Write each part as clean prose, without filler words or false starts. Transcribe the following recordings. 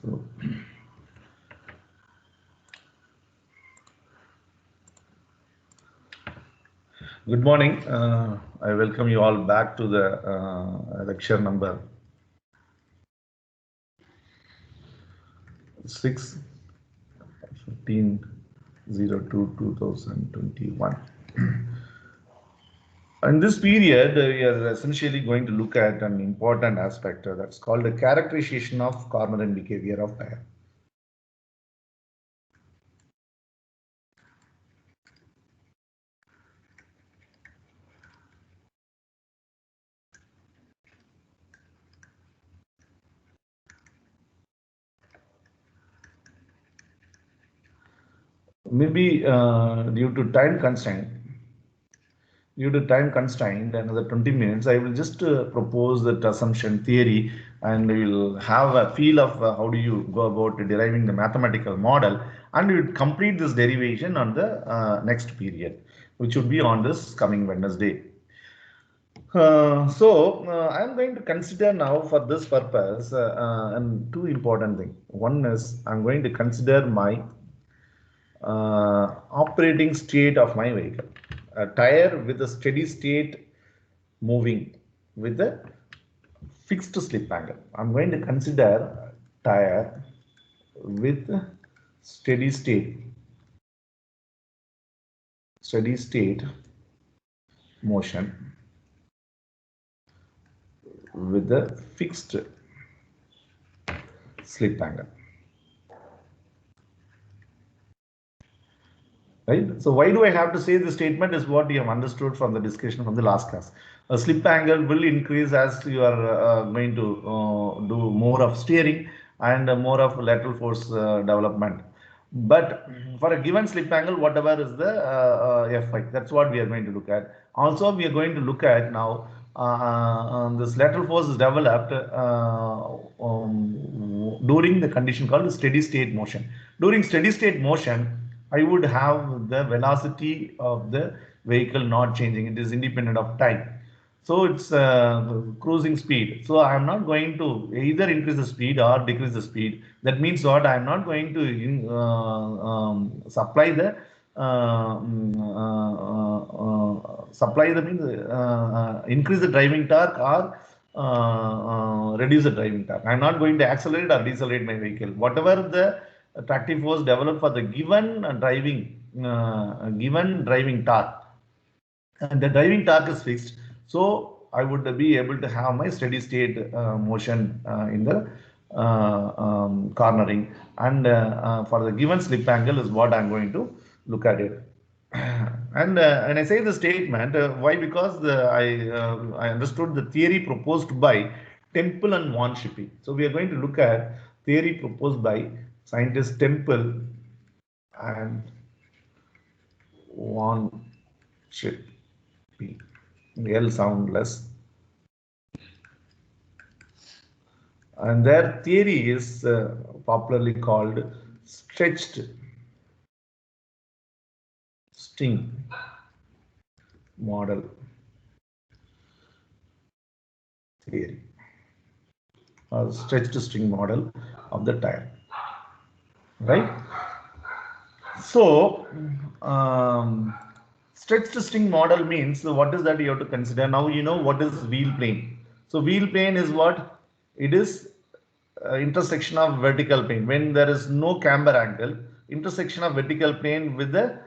So, good morning. I welcome you all back to the lecture number 6/15/02/2021. In this period, we are essentially going to look at an important aspect that's called the characterization of cormorant behavior of tire. Maybe due to time constraint, another 20 minutes, I will just propose that assumption theory, and we will have a feel of how do you go about deriving the mathematical model, and we will complete this derivation on the next period, which would be on this coming Wednesday. I am going to consider now for this purpose and two important things. One is I'm going to consider my operating state of my vehicle. A tire with a steady state moving with a fixed slip angle. I'm going to consider tire with steady state motion with a fixed slip angle. Right? So why do I have to say the statement is what you have understood from the discussion from the last class. A slip angle will increase as you are going to do more of steering and more of lateral force development. But for a given slip angle, whatever is the Fy, that's what we are going to look at. Also, we are going to look at now this lateral force is developed during the condition called steady state motion. During steady state motion, I would have the velocity of the vehicle not changing. It is independent of time. So it's cruising speed. So I'm not going to either increase the speed or decrease the speed. That means what? I'm not going to supply the increase the driving torque or reduce the driving torque. I'm not going to accelerate or decelerate my vehicle. Whatever the tractive force developed for the given driving torque, and the driving torque is fixed, so I would be able to have my steady state motion in the cornering, and for the given slip angle is what I'm going to look at it. And I say the statement, why? Because I understood the theory proposed by Temple and von Schlipping. So we are going to look at theory proposed by scientist Temple and von Schlipping. L soundless. And their theory is popularly called stretched string model theory, or stretched string model of the tire, right? So stretched string model means, what is that you have to consider? Now you know what is wheel plane. So wheel plane is what? It is intersection of vertical plane. When there is no camber angle, intersection of vertical plane with the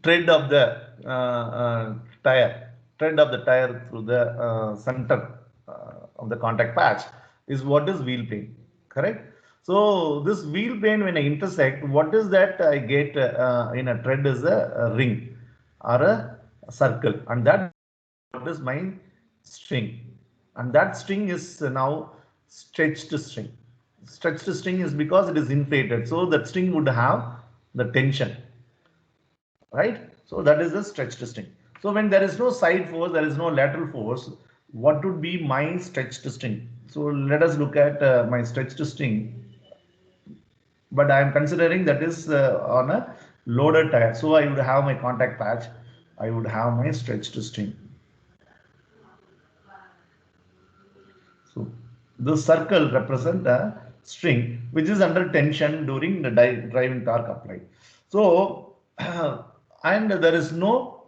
tread of the tire through the center of the contact patch is what is wheel plane, correct? So this wheel plane, when I intersect, what is that I get in a tread is a ring or a circle, and that is my string, and that string is now stretched string. Stretched string is because it is inflated, so that string would have the tension, right? So that is the stretched string. So when there is no side force, there is no lateral force, what would be my stretched string? So let us look at my stretched string, but I am considering that is on a loaded tire. So I would have my contact patch, I would have my stretched string. So this circle represent a string which is under tension during the driving torque applied. So and there is no,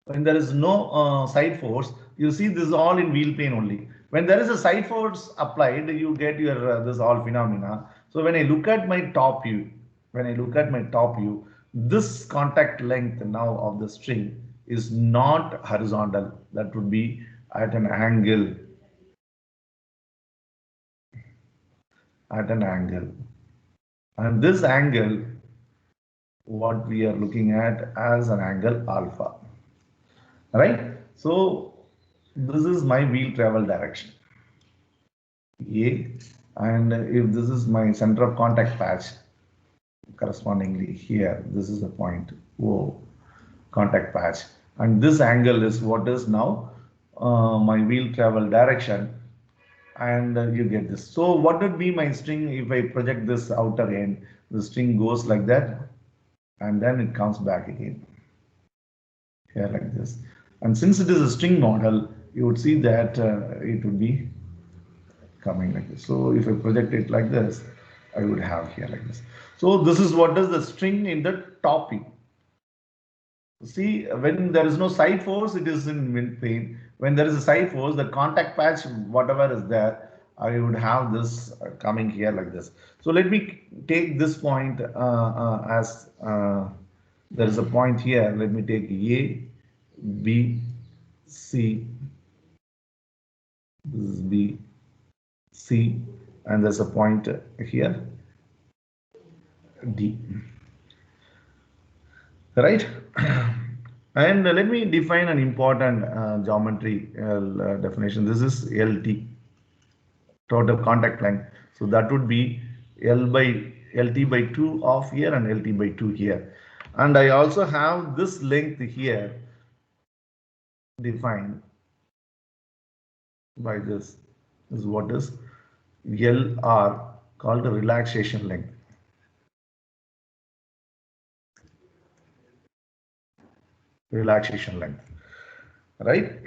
when there is no side force, you see this is all in wheel plane only. When there is a side force applied, you get your this all phenomena. So when I look at my top view, this contact length now of the string is not horizontal. That would be at an angle. And this angle, what we are looking at as an angle alpha, right? So this is my wheel travel direction A, and if this is my center of contact patch, correspondingly here, this is the point O, contact patch, and this angle is what is now my wheel travel direction, and you get this. So what would be my string if I project this outer end? The string goes like that, and then it comes back again here like this. And since it is a string model, you would see that it would be coming like this. So if I project it like this, I would have here like this. So this is what is the string in the top view. See, when there is no side force, it is in wind plane. When there is a side force, the contact patch, whatever is there, I would have this coming here like this. So let me take this point as there is a point here. Let me take A, B, C. This is B, C, and there's a point here, D. Right? And let me define an important geometry definition. This is LT, total contact length. So that would be LT by 2 of here and LT by 2 here. And I also have this length here defined by this is what is LR, called the relaxation length. Right?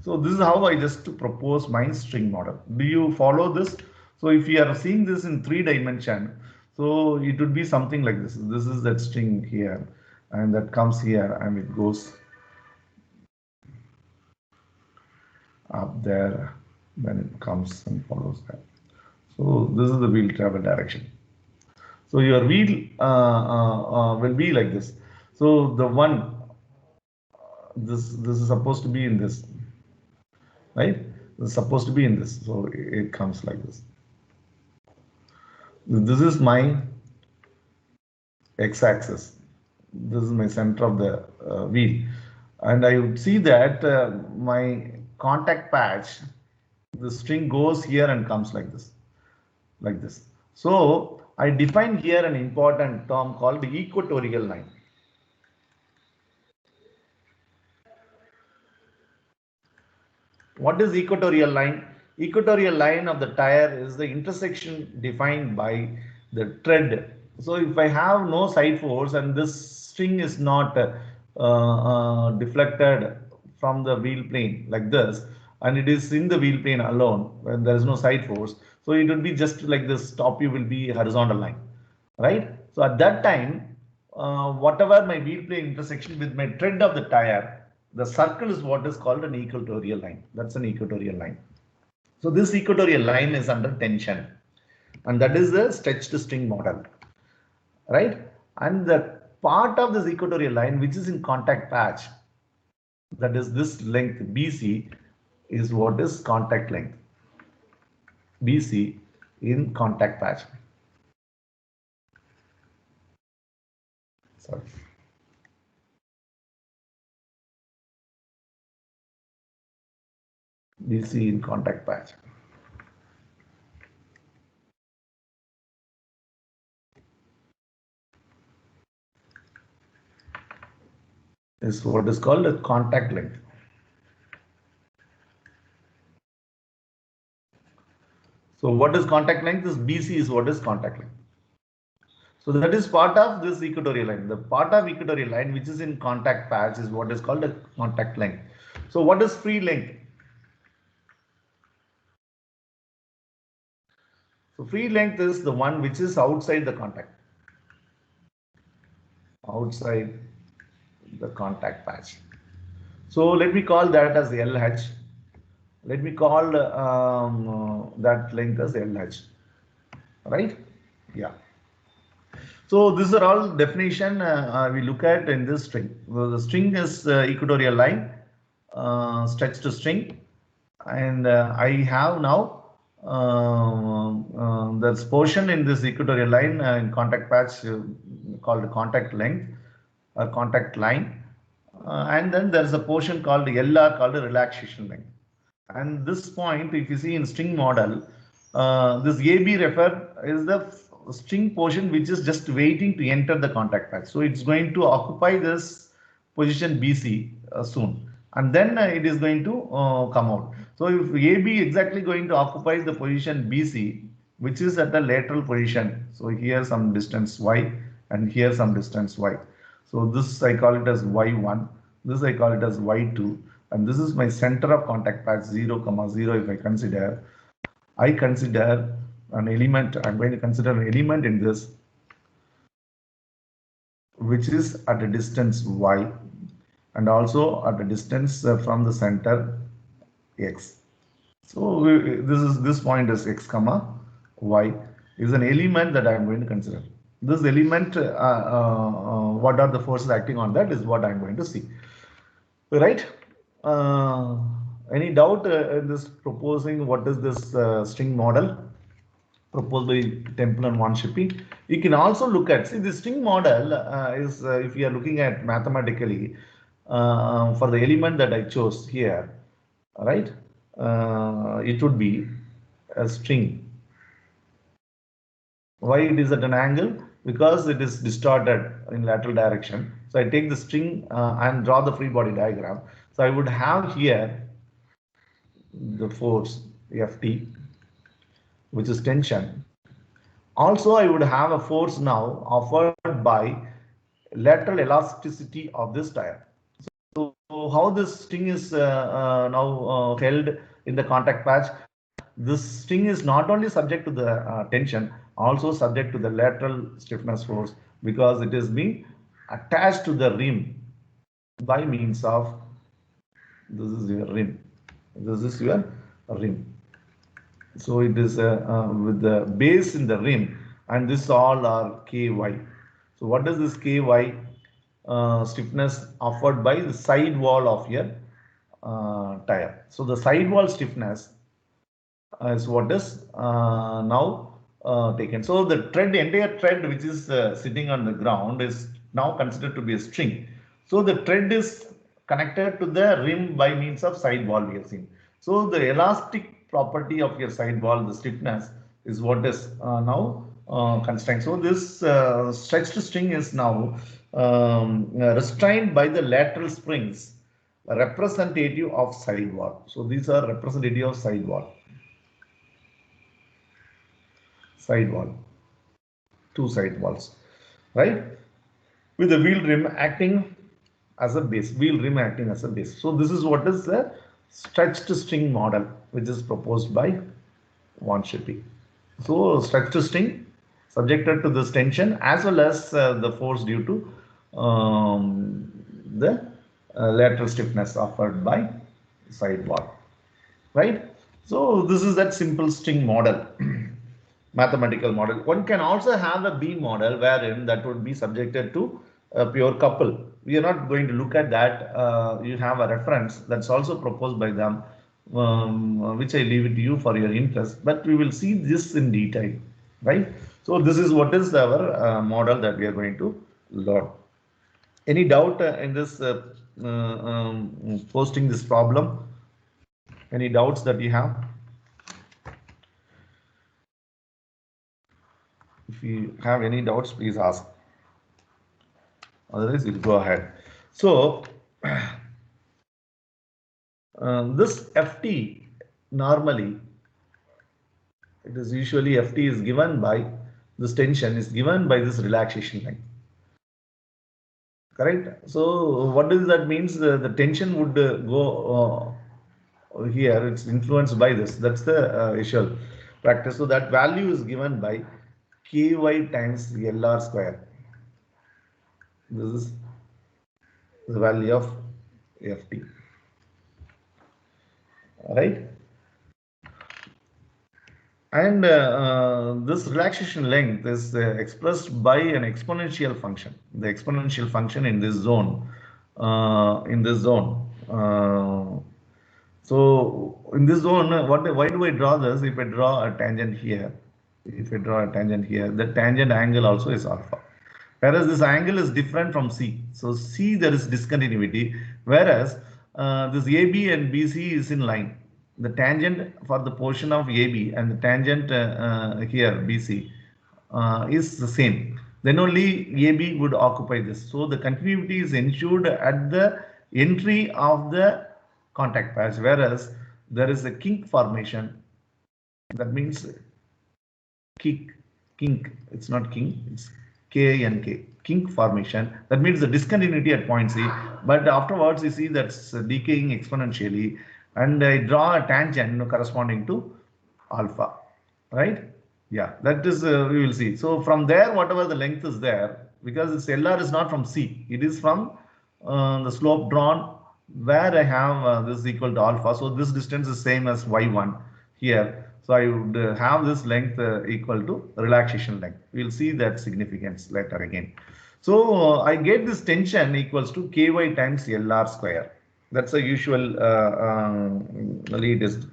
So this is how I just propose my string model. Do you follow this? So if you are seeing this in 3 dimension, so it would be something like this. This is that string here, and that comes here, and it goes up there, then it comes and follows that. So this is the wheel travel direction. So your wheel will be like this. So the one, this is supposed to be in this, right? It's supposed to be in this, so it comes like this. This is my x-axis. This is my center of the wheel, and I would see that my contact patch, the string goes here and comes like this, So I define here an important term called the equatorial line. What is equatorial line? Equatorial line of the tire is the intersection defined by the tread. So if I have no side force and this string is not deflected from the wheel plane like this, and it is in the wheel plane alone when there is no side force, so it will be just like this, top view will be horizontal line, right? So at that time, whatever my wheel plane intersection with my tread of the tire, the circle is what is called an equatorial line. That's an equatorial line. So this equatorial line is under tension, and that is the stretched string model, right? And the part of this equatorial line which is in contact patch, that is this length BC, is what is contact length BC in contact patch. Sorry. BC in contact patch. Is what is called a contact length. So what is contact length? This BC is what is contact length. So that is part of this equatorial line. The part of equatorial line which is in contact patch is what is called a contact length. So what is free length? So free length is the one which is outside the contact. Outside the contact patch. So let me call that as LH. Let me call that length as LH. Right? Yeah. So these are all definition we look at in this string. The string is equatorial line, stretched string, and I have now this portion in this equatorial line in contact patch called contact length or contact line, and then there is a portion called LR called the relaxation length. And this point, if you see in string model, this AB refer is the string portion which is just waiting to enter the contact patch. So it's going to occupy this position BC soon, and then it is going to come out. So if AB exactly going to occupy the position BC, which is at the lateral position, so here some distance y and here some distance y. So this I call it as y1, this I call it as y2, and this is my center of contact patch 0, 0. If I consider an element, I'm going to consider an element in this which is at a distance y and also at a distance from the center x. So this point is x comma y is an element that I am going to consider. This element, what are the forces acting on that is what I am going to see. Right? Any doubt in this proposing what is this string model proposed by Temple and Von Schlipping? You can also look at, see, the string model is if you are looking at mathematically for the element that I chose here, right? It would be a string. Why it is at an angle? Because it is distorted in lateral direction. So I take the string and draw the free body diagram. So I would have here the force Ft, which is tension. Also, I would have a force now offered by lateral elasticity of this tire. So how this string is now held in the contact patch? This string is not only subject to the tension, also subject to the lateral stiffness force, because it is being attached to the rim by means of, this is your rim, this is your rim. So it is with the base in the rim, and this all are ky. So what is this ky stiffness offered by the side wall of your tire? So the side wall stiffness is what is now taken. So the thread, entire thread which is sitting on the ground is now considered to be a string. So the thread is connected to the rim by means of side wall we have seen. So the elastic property of your side wall, the stiffness, is what is now constrained. So this stretched string is now restrained by the lateral springs representative of side wall. So these are representative of side wall. Side wall, two side walls, right? With the wheel rim acting as a base, wheel rim acting as a base. So this is what is the stretched string model, which is proposed by Von Schlipping. So stretched string subjected to this tension as well as the force due to the lateral stiffness offered by side wall, right? So this is that simple string model. Mathematical model. One can also have a B model wherein that would be subjected to a pure couple. We are not going to look at that. You have a reference that's also proposed by them, which I leave it to you for your interest. But we will see this in detail, right? So this is what is our model that we are going to learn. Any doubt in this posting this problem? Any doubts that you have? If you have any doubts, please ask. Otherwise, we'll go ahead. So, this Ft normally, it is usually Ft is given by this tension is given by this relaxation line. Correct? So, what does that means? The tension would go here. It's influenced by this. That's the issue. practice. So that value is given by ky times LR square. This is the value of Ft. Right? And this relaxation length is expressed by an exponential function. The exponential function in this zone. So in this zone, why do I draw this? If I draw a tangent here, the tangent angle also is alpha. Whereas this angle is different from C. So C there is discontinuity, whereas this AB and BC is in line. The tangent for the portion of AB and the tangent here BC is the same. Then only AB would occupy this. So the continuity is ensured at the entry of the contact patch, whereas there is a kink formation. That means kink. It's not king. It's K-I-N-K. Kink formation. That means the discontinuity at point C. But afterwards, you see that's decaying exponentially, and I draw a tangent corresponding to alpha. Right? Yeah, that is we will see. So from there, whatever the length is there, because this LR is not from C, it is from the slope drawn where I have this is equal to alpha. So this distance is same as y1 here. So I would have this length equal to relaxation length. We'll see that significance later again. So I get this tension equals to ky times LR square. That's a usual it is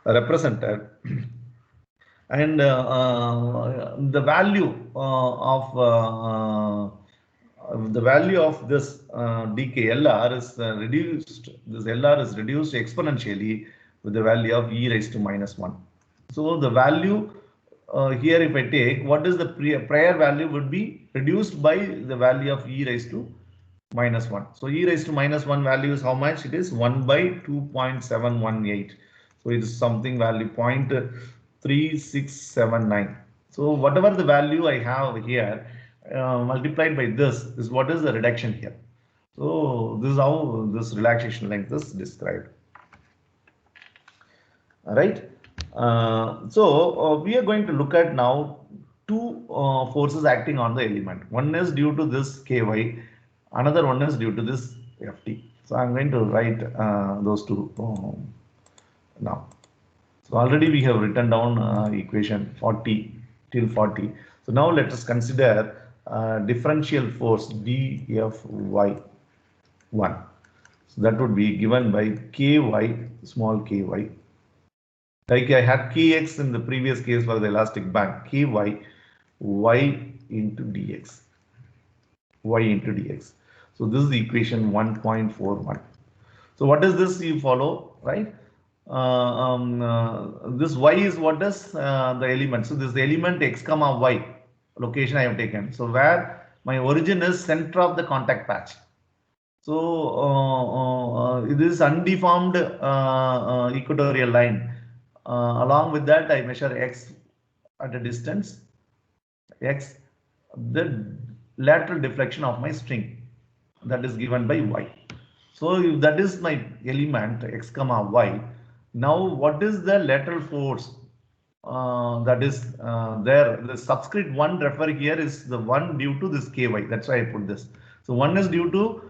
represented. And the value of this dk is reduced. This LR is reduced exponentially with the value of e raised to -1. So the value here, if I take, what is the prior value would be reduced by the value of e raised to -1. So e raised to -1 value is how much? It is 1 by 2.718. So it is something value 0.3679. So whatever the value I have here multiplied by this is what is the reduction here. So this is how this relaxation length is described. All right. So we are going to look at now two forces acting on the element. One is due to this ky, another one is due to this ft. So I'm going to write those two now. So already we have written down equation 40 till 40. So now let us consider differential force dFy1. So that would be given by ky, small ky. Like I had kx in the previous case for the elastic band, ky y into dx. So this is the equation 1.41. So what is this you follow, right? This y is what is the element. So this element x comma y location I have taken. So where my origin is center of the contact patch. So it is undeformed equatorial line. Along with that, I measure x at a distance, x, the lateral deflection of my string, that is given by y. So if that is my element x comma y, now what is the lateral force that is there? The subscript 1 refer here is the one due to this ky. That's why I put this. So one is due to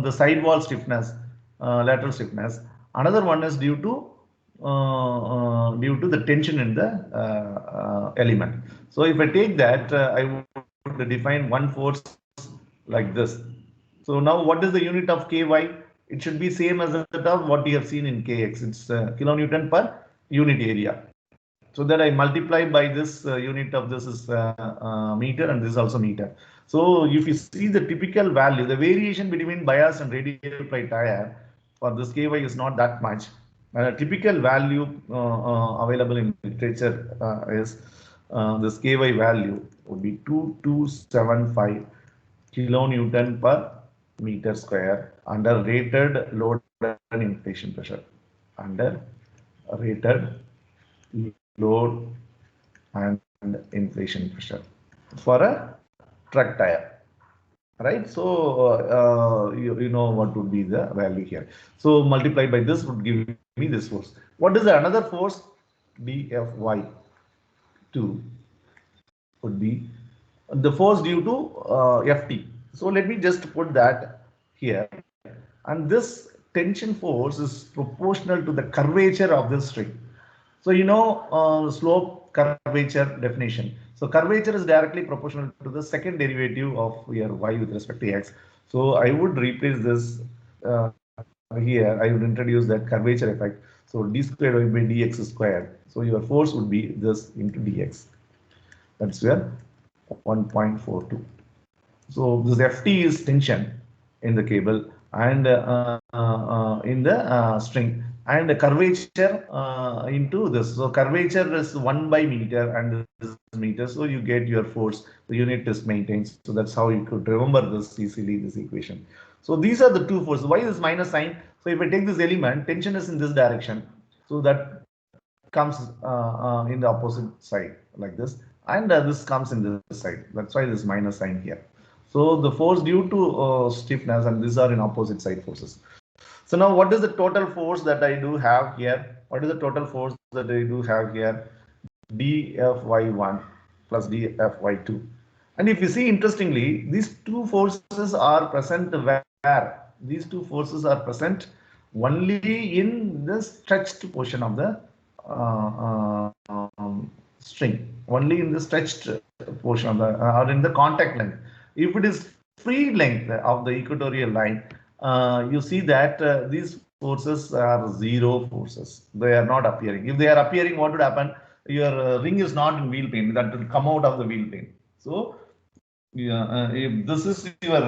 the side wall stiffness, lateral stiffness. Another one is due to the tension in the element. So if I take that, I would define one force like this. So now what is the unit of ky? It should be same as that of what you have seen in kx. It's kilonewton per unit area. So that I multiply by this unit of this is meter, and this is also meter. So if you see the typical value, the variation between bias and radial ply tire for this ky is not that much. A typical value available in literature is this ky value would be 2275 kilonewton per meter square under rated load and inflation pressure. Under rated load and inflation pressure for a truck tire. Right, so you know what would be the value here. So multiplied by this would give me this force. What is the another force? dFy. 2 would be the force due to Ft. So let me just put that here. And this tension force is proportional to the curvature of the string. So you know slope curvature definition. So curvature is directly proportional to the second derivative of your y with respect to x. So I would replace this here. I would introduce that curvature effect. So d squared y by dx squared. So your force would be this into dx. That's where 1.42. So this Ft is tension in the cable and in the string, and the curvature into this. So curvature is 1 by meter and this is meter. So you get your force, the unit is maintained. So that's how you could remember this easily, this equation. So these are the two forces. Why is minus sign? So if I take this element, tension is in this direction. So that comes in the opposite side like this, and this comes in this side. That's why this minus sign here. So the force due to stiffness, and these are in opposite side forces. So now what is the total force that I do have here? What is the total force that I do have here? dFy1 plus dFy2. And if you see, interestingly, these two forces are present where? These two forces are present only in the stretched portion of the string, only in the stretched portion of the or in the contact length. If it is free length of the equatorial line, you see that these forces are zero forces. They are not appearing. If they are appearing, what would happen? Your ring is not in wheel plane. That will come out of the wheel plane. So yeah, if this is your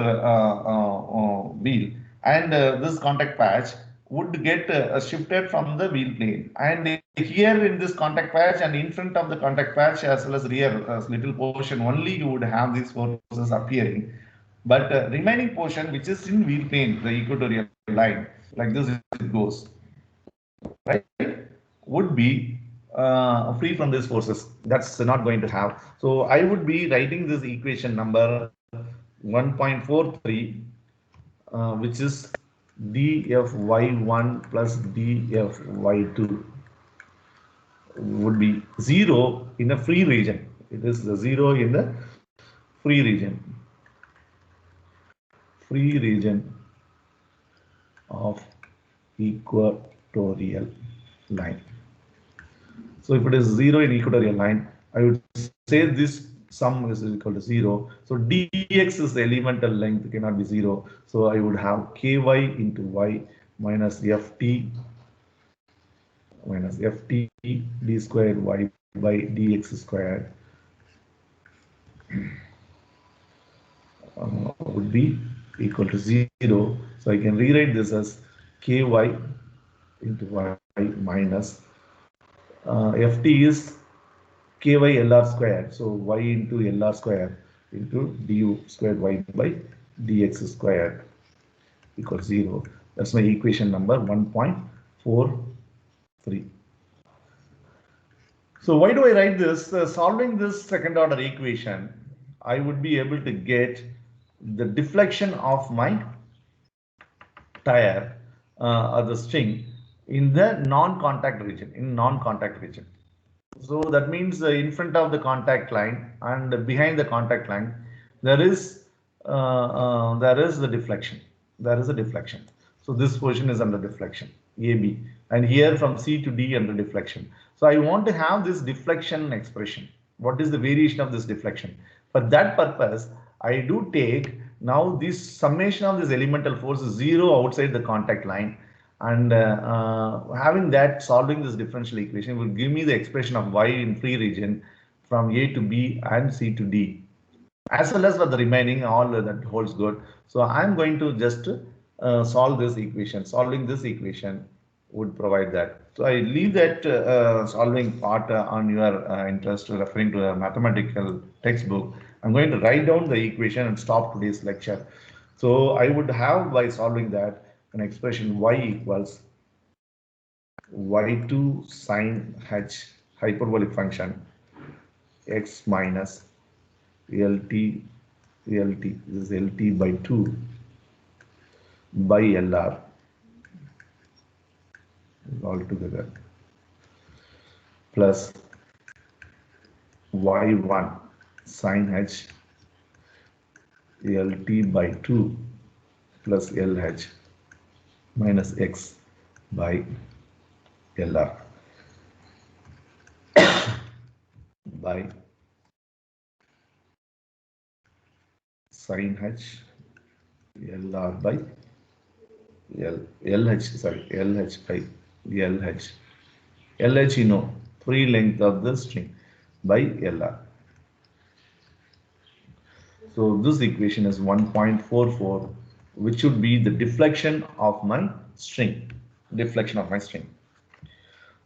wheel, and this contact patch would get shifted from the wheel plane, and here in this contact patch and in front of the contact patch as well as rear little portion only you would have these forces appearing, but remaining portion which is in wheel plane, the equatorial line, like this it goes, right, would be free from these forces. That's not going to have. So I would be writing this equation number 1.43, which is dFy1 plus dFy2 would be 0 in a free region. It is the 0 in the free region. Free region of equatorial line. So if it is 0 in equatorial line, I would say this sum is equal to 0. So dx is the elemental length, cannot be 0. So I would have ky into y minus ft d squared y by dx squared would be equal to 0. So I can rewrite this as ky into y minus ft is ky lr square. So y into lr square into du squared y by dx squared equals 0. That's my equation number 1.43. So why do I write this? Solving this second order equation, I would be able to get the deflection of my tire or the string in the non-contact region, So that means in front of the contact line and behind the contact line, there is the deflection. There is a deflection. So this portion is under deflection, AB, and here from C to D under deflection. So I want to have this deflection expression. What is the variation of this deflection? For that purpose, I do take now this summation of this elemental force is 0 outside the contact line, and having that, solving this differential equation will give me the expression of y in free region from A to B and C to D, as well as for the remaining all that holds good. So I'm going to just solve this equation. Solving this equation would provide that. So I leave that solving part on your interest, referring to a mathematical textbook. I'm going to write down the equation and stop today's lecture. So I would have, by solving that, an expression y equals y2 sine h hyperbolic function x minus LT, this is LT by 2 by LR all together plus y1 sin h lt by 2 plus lh minus x by lr by sin h lr by lh sorry lh by lh lh you know free length of the string by lr. So this equation is 1.44, which should be the deflection of my string. Deflection of my string.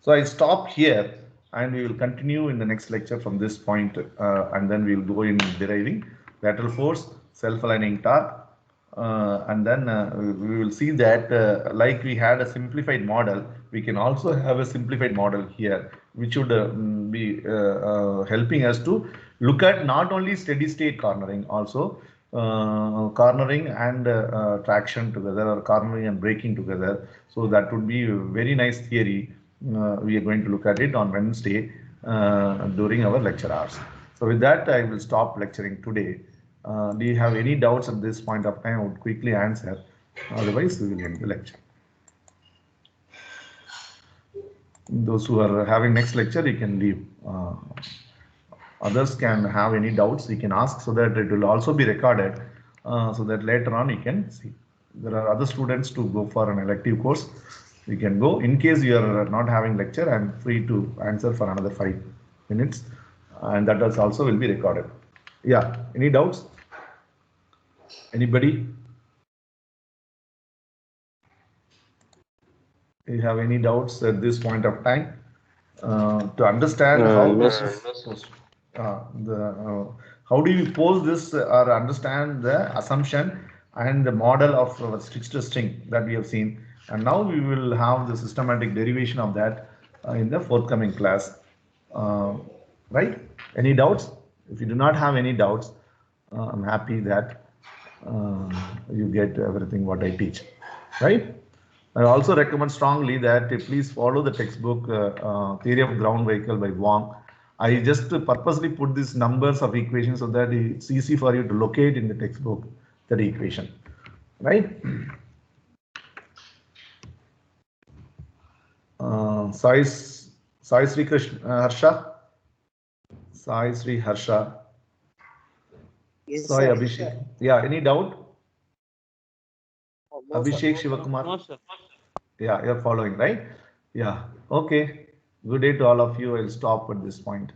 So I stop here and we will continue in the next lecture from this point, and then we will go in deriving lateral force, self-aligning torque, and then we will see that like we had a simplified model, we can also have a simplified model here, which would be helping us to look at not only steady state cornering, also cornering and traction together, or cornering and braking together. So that would be a very nice theory. We are going to look at it on Wednesday during our lecture hours. So with that, I will stop lecturing today. Do you have any doubts at this point of time? I would quickly answer. Otherwise, we will end the lecture. Those who are having next lecture, you can leave. Others can have any doubts, you can ask, so that it will also be recorded, so that later on you can see. There are other students to go for an elective course. You can go. In case you are not having lecture, I am free to answer for another 5 minutes, and that also will be recorded. Yeah, any doubts? Anybody? You have any doubts at this point of time? To understand how Yes, how do you pose this or understand the assumption and the model of our Trickster string that we have seen, and now we will have the systematic derivation of that in the forthcoming class. Uh, right? Any doubts? If you do not have any doubts, I'm happy that you get everything what I teach, right? I also recommend strongly that please follow the textbook Theory of Ground Vehicle by Wong. I just purposely put these numbers of equations so that it's easy for you to locate in the textbook that equation, right? Sai Sri Krishna Harsha, Sai Sri Harsha, Yes, Sai sir. Abhishek. Yeah, any doubt? No, sir. Abhishek Shivakumar. no, sir. Yeah, you're following, right? Yeah. Okay. Good day to all of you. I'll stop at this point.